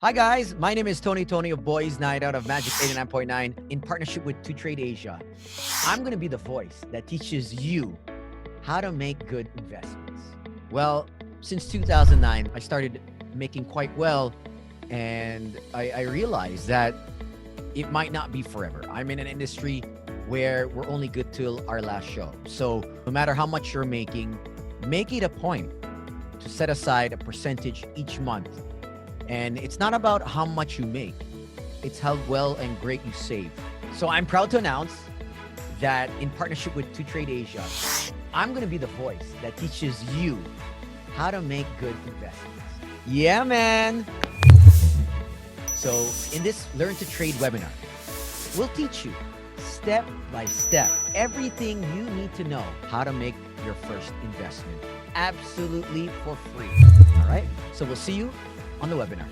Hi guys, my name is Tony Toni of Boys Night Out of Magic 89.9 in partnership with To Trade Asia. I'm going to be the voice that teaches you how to make good investments. Well, since 2009, I started making quite well, and I realized that it might not be forever. I'm in an industry where we're only good till our last show. So no matter how much you're making, make it a point to set aside a percentage each month. And it's not about how much you make, it's how well and great you save. So I'm proud to announce that in partnership with To Trade Asia, I'm going to be the voice that teaches you how to make good investments. Yeah, man. So in this Learn to Trade webinar, we'll teach you step by step everything you need to know how to make your first investment absolutely for free. All right. So we'll see you on the webinar.